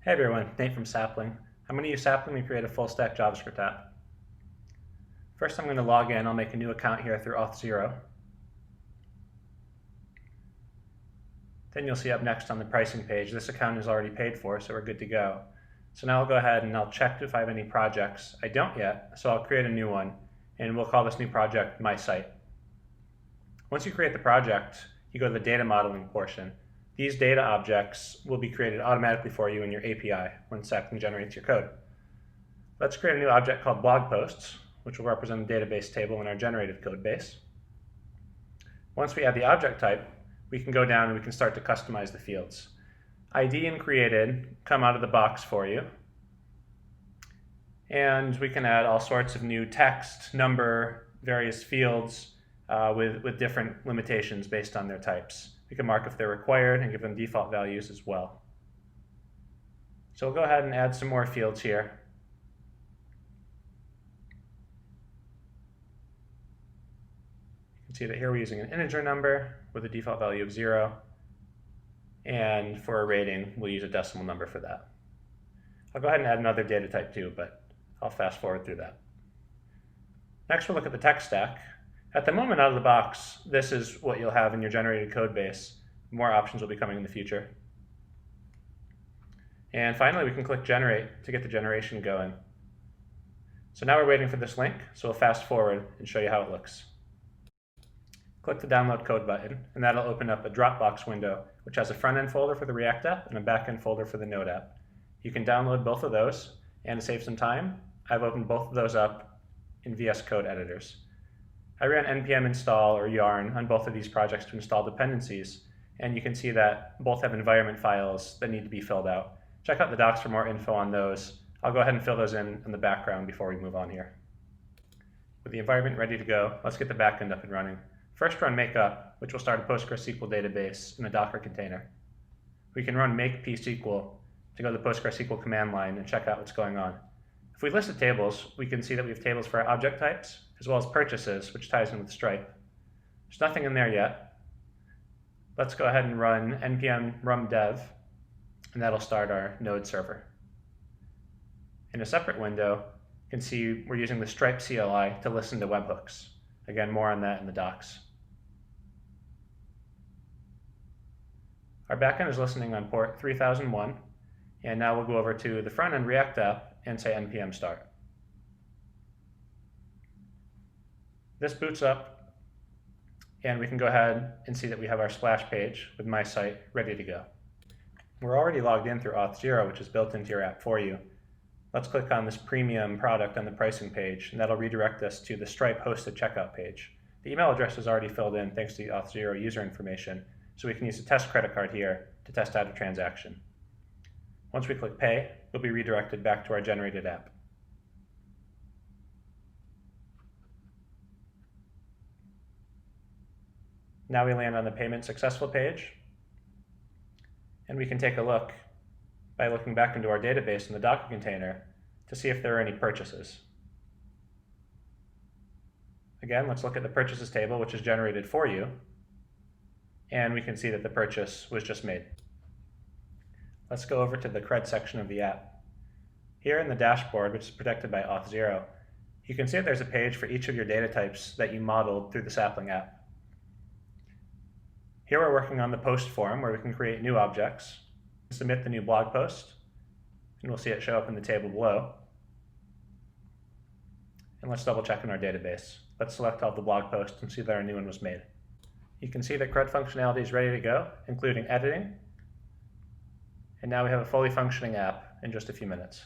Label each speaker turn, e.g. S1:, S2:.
S1: Hey everyone, Nate from Sapling. I'm going to use Sapling to create a full stack JavaScript app. First I'm going to log in. I'll make a new account here through Auth0. Then you'll see up next on the pricing page, this account is already paid for, so we're good to go. So now I'll go ahead and I'll check if I have any projects. I don't yet, so I'll create a new one, and we'll call this new project My Site. Once you create the project, you go to the data modeling portion. These data objects will be created automatically for you in your API when Sapling generates your code. Let's create a new object called blog posts, which will represent the database table in our generated code base. Once we add the object type, we can go down and we can start to customize the fields. ID and created come out of the box for you. And we can add all sorts of new text, number, various fields with different limitations based on their types. We can mark if they're required and give them default values as well. So we'll go ahead and add some more fields here. You can see that here we're using an integer number with a default value of 0. And for a rating, we'll use a decimal number for that. I'll go ahead and add another data type too, but I'll fast forward through that. Next, we'll look at the tech stack. At the moment, out of the box, this is what you'll have in your generated code base. More options will be coming in the future. And finally, we can click Generate to get the generation going. So now we're waiting for this link, so we'll fast forward and show you how it looks. Click the Download Code button, and that'll open up a Dropbox window, which has a front-end folder for the React app and a back-end folder for the Node app. You can download both of those, and to save some time, I've opened both of those up in VS Code editors. I ran npm install or yarn on both of these projects to install dependencies, and you can see that both have environment files that need to be filled out. Check out the docs for more info on those. I'll go ahead and fill those in the background before we move on here. With the environment ready to go, let's get the backend up and running. First run makeup, which will start a PostgreSQL database in a Docker container. We can run make psql to go to the PostgreSQL command line and check out what's going on. If we list the tables, we can see that we have tables for our object types, as well as purchases, which ties in with Stripe. There's nothing in there yet. Let's go ahead and run npm rum dev, and that'll start our node server. In a separate window, you can see we're using the Stripe CLI to listen to webhooks. Again, more on that in the docs. Our backend is listening on port 3001, and now we'll go over to the front-end React app and say npm start. This boots up, and we can go ahead and see that we have our splash page with My Site ready to go. We're already logged in through Auth0, which is built into your app for you. Let's click on this premium product on the pricing page, and that'll redirect us to the Stripe hosted checkout page. The email address is already filled in thanks to the Auth0 user information, so we can use the test credit card here to test out a transaction. Once we click pay, we'll be redirected back to our generated app. Now we land on the payment successful page, and we can take a look by looking back into our database in the Docker container to see if there are any purchases. Again, let's look at the purchases table, which is generated for you, and we can see that the purchase was just made. Let's go over to the CRUD section of the app. Here in the dashboard, which is protected by Auth0, you can see that there's a page for each of your data types that you modeled through the Sapling app. Here we're working on the post form where we can create new objects, submit the new blog post, and we'll see it show up in the table below. And let's double check in our database. Let's select all the blog posts and see that our new one was made. You can see that CRUD functionality is ready to go, including editing. And now we have a fully functioning app in just a few minutes.